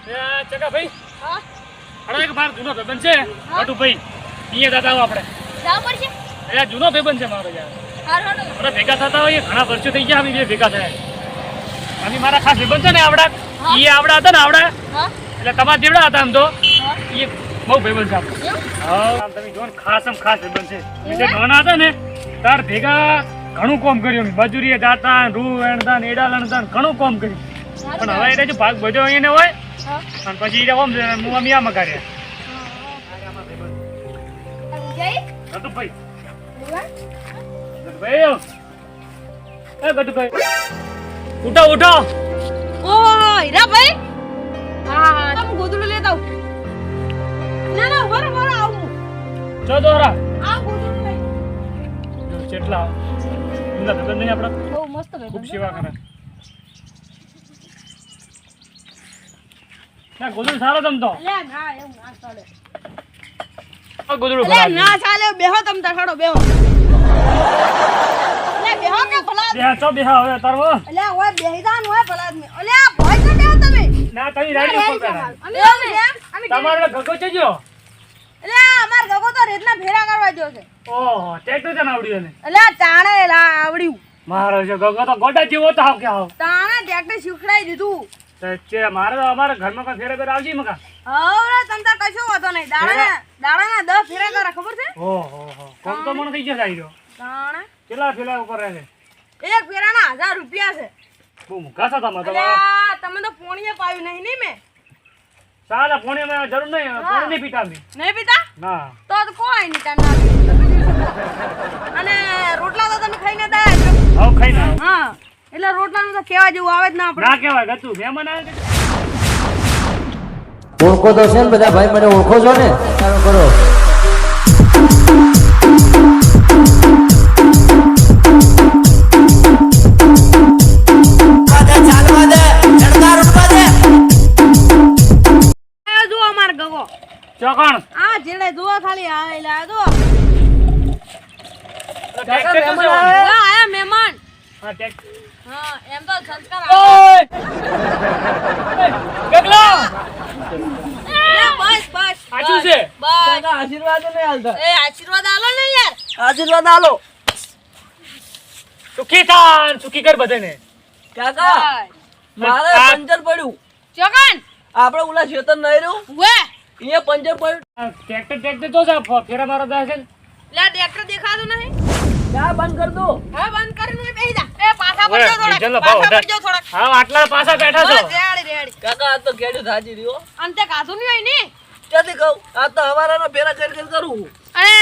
ચકા ભાઈ હા અરે એક બાર જૂનો ભાઈબંધ છે મોટું ભાઈ ઈએ દાદા આપણે જાવ પડશે અરે જૂનો ભાઈબંધ છે મારો યાર આપણે ભેગા થતા હોય ઘણા વર્ષો થઈ ગયા અમે બે ભેગા થયા અમે મારા ખાસ ભાઈબંધ છે ને આવડા ઈએ આવડા હતા ને આવડા એટલે તમારા જેવડા હતા આમ તો ઈએ બહુ ભાઈબંધ છે આપણે હા તમે જોન ખાસ ભાઈબંધ છે જે નાના હતા ને તાર ભેગા ઘણું કામ કર્યું મજૂરીએ જાતા રૂ વેણતા એડા લણતા ઘણું કામ કર્યું પણ હવે એટલે જો ભાગ બધો એને હોય અને પછી ઓમ હું અમી આમાં કર્યા ગટુભાઈ ઉઠો ઉઠો ઓહો હીરાભાઈ હા તમ ગોદડું લેતા આવ ના ના બરાબર આવું ચો દોરા આ ગોદડું લઈ જો કેટલા ઇંદા તો નહીં આપડા બહુ મસ્ત ભાઈ ખૂબ સેવા કરે ના ગોદડું સારો તમતો લે ના એવું ના ચાલે આ ગોદડું લે ના ચાલે બેહો તમ તાડો બેહો લે બેહો કે ભલા બે ચો બેહા હવે તારવો લે ઓય બેહીદાન ઓય ભલા મે લે ભોય કે બેહો તમે ના તઈ રાડી ઉપર બેહા અમે તમારો ગગો છે જો લે અમાર ગગો તો રેતના ફેરા કરવા જો છે ઓહો ટ્રેક્ટર જન આવડ્યું ને લે તાણે આવડ્યું મારો જો ગગો તો ગોડા જેવો તો આવ કે આવ તાણે ટ્રેક્ટર શીખડાઈ દીધું તે મારે તો અમારા ઘરમાં કોઈ ફેરે આવજી મકા હવે તમ તાર કશો વાતો નહીં દાડાના 10 ફેરા કરે ખબર છે ઓહો કોમ તો મને થઈ જશે આઈરો તાણે કેટલા ફેરા ઉપર રહે છે એક ફેરાના 1000 રૂપિયા છે બહુ મુકા છો તમે તો અલ્યા તમે તો પોણીએ પાયું નહીં ની મે સાલા પોણી માં જરૂર નહીં પોણી નહીં પીતા મે નહીં પીતા ના તો કોઈ નહીં તને અને રોટલા તો તમે ખાઈને દાયા છો આવ ખાઈ ના હા એટલે રોટલાનું તો કેવા જેવું આવે જ ના આપણે ના કહેવાય ગતું મહેમાન આવે ઓળખો તો છે ને બધા ભાઈ મને ઓળખો છો ને ચાલો કરો જો અમાર ગગો ચોકણ આ જેડે જો ખાલી આવેલા જો ટ્રેક્ટર તો છે આયા મહેમાન હા ટ્રેક્ટર હા એમ તો સંસ્કાર ઓય ગગલો બસ બસ આચું છે બસ આશીર્વાદ નહીં હાલતા એ આશીર્વાદ આલો ને યાર આશીર્વાદ આલો સુખી થાન સુખી કર બધાને કાકા મારે આ- પંચર પડ્યું ચોકન આપણે ઓલા શેતન નહીં રહ્યું વે અહીંયા પંચર પડ્યું ટ્રેક્ટર તો છે ફેરા મારો દા છે લે ટ્રેક્ટર દેખાતું નહીં ચા બંધ કર દો હવે બંધ કરીને બેહી જા એ પાછા ઓય, પડજો ડીઝલનો થોડા ભાવ પાછા વધારે. પડજો થોડા હા આટલા પાછા બેઠા છો બસ રેડી રેડી કાકા આ તો કેડ્યું થાજી રહ્યો અંતે કાધું નહીં હોય ને ક્યાંથી કહું આ તો હવારાનો ફેરા કરી કરું અને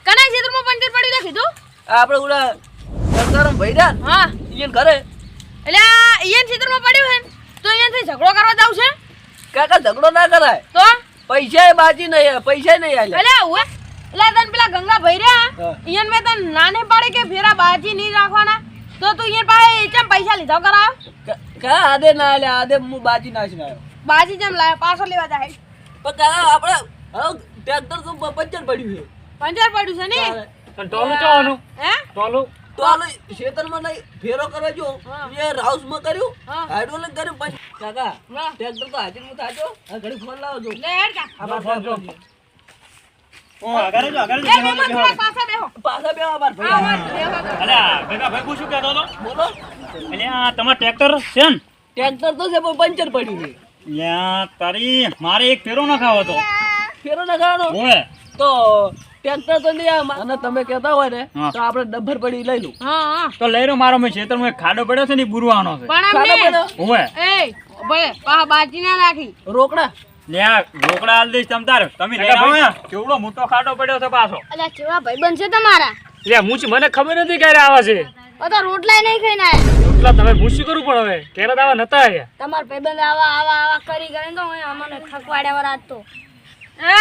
કનાઈ ક્ષેત્રમાં પંચર પડ્યું તે કીધું આપણે ઓલા સરકારમ ભૈડા હા ઈયન ઘરે એટલે આ ઈયન ક્ષેત્રમાં પડ્યું હે તો અહીંયાથી ઝઘડો કરવા જાવ છે કાકા ઝઘડો ના કરાય તો પૈસા બાજી નહીં પૈસા નહીં આલે એટલે ઓએ એટલે તને પેલા ગંગા ભાઈ રહ્યા હા. ઈયન મેં તને નાને પાડી કે ફેરા બાજી નહીં રાખવાના તો તું ઈયન પાસે ચમ પૈસા લીધા કરાવ કા આદે ના આલે આદે હું બાજી નાખી નાખ્યો બાજી જેમ લાય પાછો લેવા જાય પણ કાકા આપણે હવે ટ્રેક્ટર તો પંચર પડ્યું છે પંચર પડ્યું છે ને અને ટોલું ચોવાનું હે ટોલું તો આલો ખેતરમાં નહીં ફેરો કરવા જો હા. એ હાઉસમાં કર્યું હા. હાઇડ્રોલિક કર્યું પછી કાકા હા. ટ્રેક્ટર તો હાજર હું થાજો આ ઘડી ફોન લાવો છો લે હેડ કા આ બાર ફોન જો. ફોન. ઓ આગળ જો આગળ એ મેમન થોડા પાછા બેહો પાછા બે બાર હા ભાઈ વાત બેહો તો. અલ્યા ગંગા ભાઈ હું શું કહેતો હતો બોલો અલ્યા તમાર ટ્રેક્ટર છે ને ટ્રેક્ટર તો છે પણ પંચર પડ્યું છે અલ્યા તારી મારે એક ફેરો નખાવો હતો ફેરો ના ખાવાનો ઓય તો ટ્રેક્ટર તો નહીં આવે અને તમે કહેતા હોય ને હા. તો આપણે ડબ્બર પડી લઈ લઉં હા હા તો લઈ રહ્યો મારો મેં ખેતરમાં એક ખાડો પડ્યો છે ને ઈ બુરવાનો છે પણ ખાડા અમને પડ્યો ઓય એ ભલે પા બાજી ના રાખી રોકડા લ્યા રોકડા આલ દઈશ તમ તાર તમે લઈ આવો ને કેવડો મોટો ખાડો પડ્યો છે પાછો અલા કેવા ભાઈબંધ છે તમારા લ્યા મૂછ મને ખબર નથી ક્યારે આવે છે ઓ તો રોટલા નહીં ખાઈને આયા એટલા તમે મૂછી કરવું પણ હવે ક્યારે આવા નતા આયા તમાર ભાઈબંધ આવા કરી કરીને તો અમને ખકવાડ્યા વરાત તો એ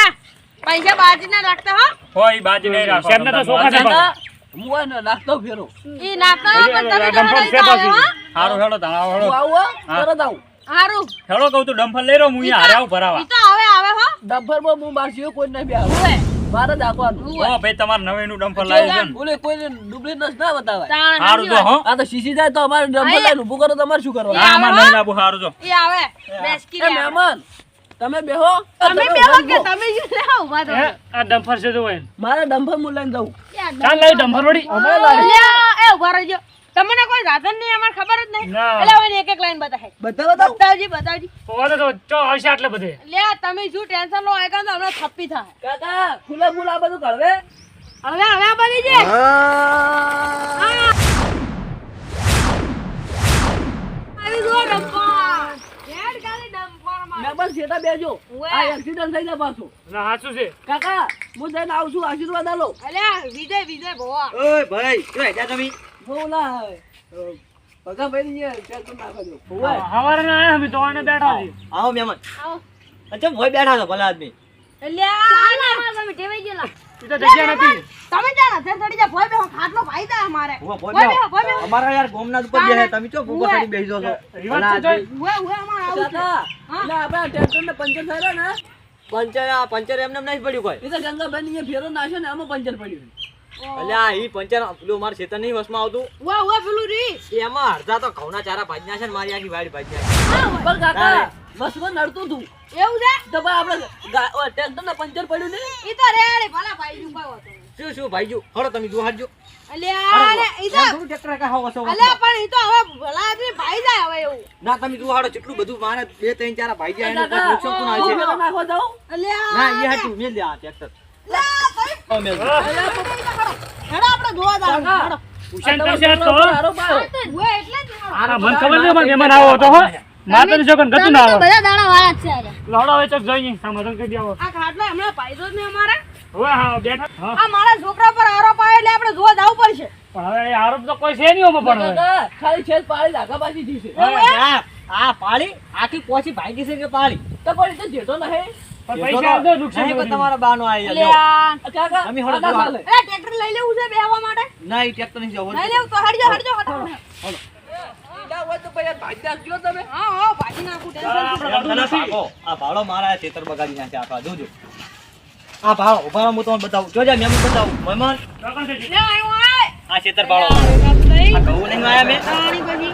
પૈસા બાજી ના રાખતા હો હોય ઈ બાજી નહીં રાખો એમને તો સોખા છે કાકા, હું હોય ને નાખતો ફેરો ઈ નાખતા હો, પણ તમે ડમ્ફર તો છે લઈ પાછી આવ્યો હારું હેડો તાણા હું હેડો આવું હો? હા. તરત આવું હારું હેડો કહું તું ડમ્ફર લઈ રહ્યો હું અહીંયા હારે આવું ભરાવા ઈ તો હવે આવે હો ડબ્બરમાં હું બાર કોઈ નહીં બે આવું ઓએ મારે જ આપવાનું. હો ભાઈ તમારે નવીનું ડમ્પર લાવ્યું છે ને? ઓલે કોઈને ડુપ્લિકેટ ના બતાવાય. તાણ સારું હાચી તો હો. આ તો શીશી જાય તો અમારે ડમ્પર લઈને ઊભું કરો, તમારે શું કરવાનું? હા અમારે નહીં લાવવું, સારું જો. વાત. એ આવે બેસકી એ મહેમાન તમે બેહો. તમે બેહો કે તમે જ લેવો ઉભા તો આ ડમ્પર છે જો એમ. મારે ડમ્પર હું લઈને જાઉં. ચાલ લાવી ડમ્પર વળી. અમે લાવી. અલ્યા એ ઉભા રહેજો. તમને કોઈ સાધન નહીં અમાર ખબર જ નહીં. ના. એટલે હવે એક એક લાઈન બતાય. બતાવો. બતાવજી. પોવાને તો ચો આવશે આટલે બધે. લ્યા તમે શું ટેન્શન લો આયકા તો હમણાં થપ્પી થાય. કાકા ફૂલા ફૂલા બધું કળવે. હવે આ બની છે. આવી જો ડમ્પર. હેડ ગાલી ડમ્પર માં. મહેમાન શેઠા બેજો. ઉવે. આ એક્સિડન્ટ થઈ જાય પાછું. ના સાચું છે. કાકા હું જઈને આવું છું, આશીર્વાદ આલો. અલ્યા વિજય ભોવા. ઓય ભાઈ શું હેડ્યા તમે? બોલા પગા ભાઈ ને ટેન્શન ના કરજો. હોવે. હવારે ના આયા અમે તો આને બેઠા છીએ. આવો મહેમાન. આવો. અચ્છા ભોય બેઠા છો ભલા આદમી. અલ્યા તમે ટેવાઈ ગયેલા. ઈ તો જગ્યા નથી. તમે જાણો તે થોડી જા ભોય બેહો ખાટલો ભાઈ દે અમારે. ઉભો ભોય ભોય બેહો. બેહો. અમારા યાર ગોમનાથ ઉપર બેહે તમે ચો ભૂકો ઉવે. ચડી બેસી છો. રિવાજ છે જોઈ. ઉવે અમાર આવું છે. કાકા એટલે આપણા ટ્રેક્ટર ને પંચર થયેલા ને પંચર એમને એમ નહીં પડ્યું કોઈ. એ તો ગંગાભાઈ ને ફેરો નાખ્યો ને આમાં પંચર પડ્યું. અલ્યા ઈ પંચર પેલું મારા ખેતર નહીં વસમાં આવતું. ઉવે પેલું રી. એમાં અડધા તો ઘઉંના ચારા ભાજ્યા છે ને મારી આખી વાડી ભાજ્યા. પણ કાકા બસમાં નડતું હતું એવું છે? તો ભાઈ આપણે ટ્રેક્ટર ને પંચર પડ્યું ને. ઈ તો રેડી ભલા ભાઈ નું ભાઈ હતો. શું ભાઈજુ હળો તમે જો હાડજો. અલ્યા રે ઈ તો થોડું ટ્રેક્ટર કા હો વસો. અલ્યા પણ ઈ તો હવે ભલા આદમી ભાઈ જાય હવે એવું. ના તમે જો હાડો કેટલું બધું મારે 2-3 ચારા ભાજ્યા એનો કાકા, નુકસાન કોણ આવે હું છે? ફેરો નાખવા જાઉં? અલ્યા ના ઈ હાટું મેલ દે આ ટ્રેક્ટર. લા ભાઈ ઓ મેલ દે. હેડો આપણે જોવા જાવ કાકા, હેડો. ઉશાન આ કરશે તમારો તો હારો પાયો. ઉવે એટલે જ ને. આ મન ખબર નહીં મને મહેમાન આવો તો હો. માતાની જોગન ગતું ના આવે. બધા દાણા વાળા જ છે આજે. લહડો હવે ચક જઈએ સમાધાન કરી દેવો. આ ખાટલો હમણાં પાયદો જ નહીં અમારે. હવે હા બેઠા. હા. આ મારા છોકરા પર આરોપ આવ્યો એટલે આપણે જોવા જવું પડશે. પણ હવે એ આરોપ તો કોઈ છે નહીં ઓમાં પણ હવે. કાકા, ખાલી છેદ પાડી આગા પાછી જી છે. આ પાળી આખી પોછી ભાગી છે કે પાળી? તો પણ એ તો જેઠો નહીં. પણ પૈસા આવજો નુકસાન નહીં, પણ બધું. તમારા બાનો આવી ગયો. અલ્યા કાકા અમે હળો આના જોવા. ચાલે. અરે ટ્રેક્ટર લઈ લેવું છે બેહવા માટે. ના ઈ ટ્રેક્ટર નહીં જવું. લઈ લેવું તો હટજો હટો. ના હોય તો ભાઈ ભાગી નાખજો તમે. હા હા ભાજી નાખું ટેન્શન આપણે બધું નથી. આ ભાડો મારા ખેતર બગાડી નાખે આખા જોજો. આ ભાડો ઉભા રહો, હું તમને બતાવું. જોજે મેં બતાવું. મહેમાન કાકા છે. લે આવ્યો આય. આ ખેતર ભાડો. આ ઘઉં લઈને આયા મેં. પાણી પછી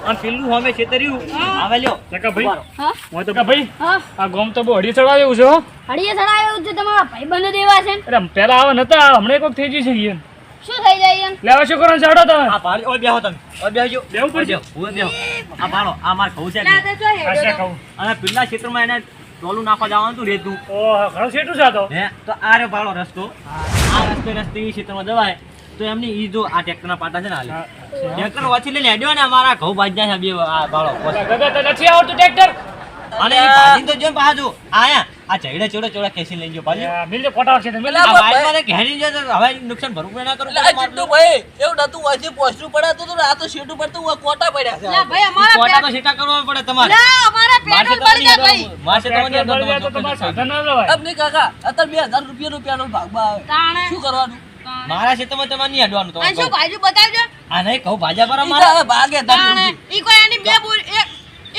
અને પેલું અમે ખેતર્યું. આવે લ્યો. કાકા ભાઈ હા હું તો ભાઈ હા આ ગોમ તો બહુ હડી ચડાવ્યું છે હો. હડીએ ચડાવ્યો છે તમારા ભાઈબંધ દેવા છે અરે પેલા આવા નતા હમણાં કોક થઈ ગયું છે ઈયન. શું થઈ જાય એમ લે હવે શું કરવાનું ચાડો તમે. આ ભાડો ઓય બેહો તમે. ઓય બેહજો. બેહવું પડશે. ઓય બેહો. આ ભાડો આ માર ઘઉં છે. ના તે જો આ છે હેડો કહું. અને પેલા ખેતરમાં એને ટોલું નાખવા જવાનું હતું રેતું. ઓહ ઘણું છેટું છે આ તો. હે તો આ રે ભાડો રસ્તો. આ રસ્તે ઈ ખેતરમાં જવાય. તો એમની ઈ જો આ ટ્રેક્ટરના પાટા છે ને હાલે. હા. ટ્રેક્ટર વાંચી લઈને હેડ્યો ને અમારા ઘઉં ભાજ્યા છે બે આ ભાડો. કાકા તો નથી આવડતું ટ્રેક્ટર. અને ઈ ભાજીને તો જેમ પાછો આયા આ ચૈડે ચોડે ખેંચી લઈ ગયો પાછો. મિલજો ફોટા આવશે તમે. આ વાઈડમાં ને ઘેરી જાય તો હવે નુકસાન ભરવું ના કરું. એટલે આ ચિટ્ટુ ભાઈ એવું નતું વાંચી પોસ્ટરું પડાતું હતું ને આ તો શેઠું પડતું હોય, કોટા પડ્યા છે. લા ભાઈ અમારા કોટા તો સીટા કરવા પડે તમારે. લા અમારા પેટ્રોલ બળી જાય ભાઈ માસે ટ્રેક્ટર તમને બળી જાય તો તમારે સાધન ના લેવાય. એમ નહીં કાકા, અત્યારે 2000 રૂપિયાનું પેટ્રોલ ભાગમાં આવે. તાણે શું કરવાનું? મારા ક્ષેત્રમાં તમારે નહીં અડવાનું આ શું તમારે. ભાજુ બતાવજો આ નહીં કહું ભાજા પર ઈ તો અમારા. હવે ભાગે તારી તાણે ઉલટી. ઈ કોઈ આની બે બોરી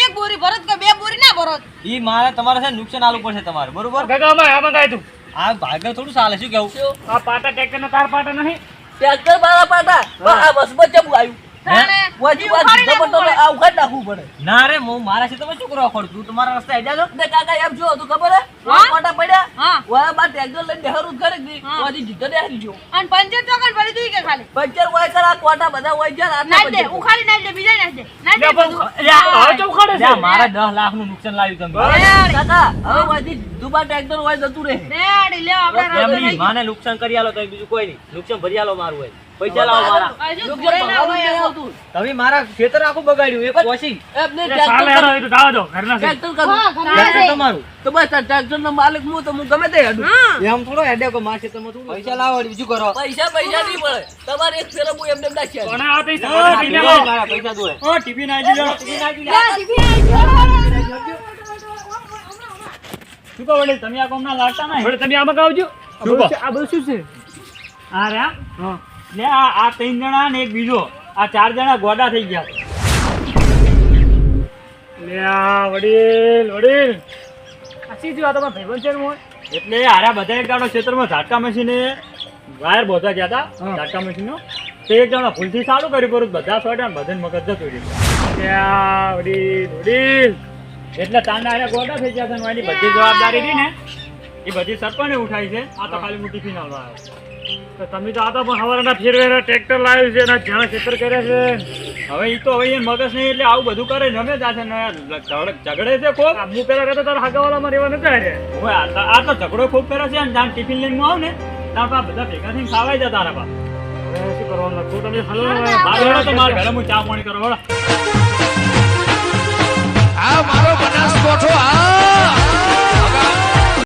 એક બોરી ભરત કે બે બોરી ના ભરત ઈ મારે તમારે છે ને નુકસાન આલવું પડશે તમારે બરોબર. કાકા અમે આ મંગાય તું. આ ભાગે થોડું ચાલે શું કેવું. આ પાટા ટ્રેક્ટર ના તાર પાટા નહીં. ટ્રેક્ટર મારા પાટા પણ આ બસમાં ચેવું આવ્યું? તાણે વાંચી ઈ ઉખાડી વાંચી નાખવું આ ઉખાડી નાખવું પડે. ના રે હું મારા ક્ષેત્રમાં શું કરવા ખોડું તું તમારા રસ્તે હેડ્યા છો. ને કાકા એમ જો હતું ખબર હે? હા? કોટા પડ્યા હા વાહ બા ટ્રેક્ટર લઈને બેહરું જ કરી દી. હા. વાંચી જીતો ને હારી ગયો. અને પંચર ચોકન ભરી દીધી કે ખાલી પંચર હોય કર આ કોટા બધા હોય છે ને આટલા નાખ દે પંચર. ઉખાડી નાખ દે બીજા નાખ દે નાખ લે દે પણ બધું. લે આ હવે તો ઉખાડે છે. લ્યા, મારા 10 લાખનું નુકસાન લાવ્યું તમે. રેડી કાકા હવે વાંચી દુબા ટ્રેક્ટર હોય જતું રહે. રેડી લે આપણે એમ નહીં, માને નુકસાન કરી આલો તો બીજું કોઈ નહીં. નુકસાન ભરી આલો મારું હોય. પૈસા લાવો મારા. હજુ નુકસાન ઘોડે ના ભરવાનું હોય નહીં એમ. આવતું. તમે મારા ખેતર આખું બગાડ્યું એક વોશિંગ. એમ નહીં, લે સાલે હેડો ટ્રેક્ટર એ તો જવા દો ઘરના છે. ટ્રેક્ટર કરું. હા, ઘરના ટ્રેક્ટર છે. તમારું. તો બસ આ ટ્રેક્ટરનો માલિક હું તો હું ગમે તે હેડું. હા એમ થોડો હેડે કો માર ખેતરમાં થોડું. પૈસા લાવો બીજું કરો. પૈસા પૈસા નહીં મળે. તમારે એક ફેરો હું એમને એમ નાખી આલું. કોને આ પૈસા હા, કોને પી લેવો? મારા પૈસા દો. ઓ ટીવી ના આવી જાઓ. ટીવી ના આવી લે ટીવી આવી ગયો. શું કહો વડીલ તમે આ કોમના લાગતા નહીં. વડીલ તમે આમાં ગાવજો. આ બધું શું છે? આ રે હા. લે આ 3 જણા ને એક બીજો આ 4 જણા ગોડા થઈ ગયા. લે આ વડીલ વડીલ આ સાચી જ વાત તમારા ભાઈબંધ છે ને મોય? એટલે હારા બધા એક દાડો ખેતરમાં ઝાટકા મશીને વાયર બોધવા ગયા હતા હા. ઝાટકા મશીનનો તે એક દાડો ભૂલથી ચાલુ કર્યું પરત બધા સોટ્યા ને બધાને મગજ જતું રહ્યું ત્યાં વડીલ વડીલ એટલે તાંડા હારે ગોટા થઈ ગયા છે ને એની બધી જવાબદારી રહી ને એ બધી સરપંચે ઉઠાવી છે આ તો ખાલી હું ટિફિન આલવા આવ્યો તો તમે તો આ તો પણ હવારના ફેરવેરા ટ્રેક્ટર લાવ્યું છે ને જ્યાં ખેતર કર્યા છે હવે એ તો હવે એ મગજ નહીં એટલે આવું બધું કરે રમે જ છે ને ઝઘડે છે ખૂબ આ હું પેલા રહેતો તારા હાગાવાલામાં રહેવા નતા રે હવે આ તો ઝઘડો ખૂબ કરે છે ને જ્યાં ટિફિન લઈને આવ ને ત્યાં પા બધા ભેગા થઈને ખાવાય જતા તારા પા હવે શું કરવાનું લખું તમે હલો બાર વેળા તો મારા ઘરે હું ચા પાણી કરો વળો આ મારો બનાસકોઠો આ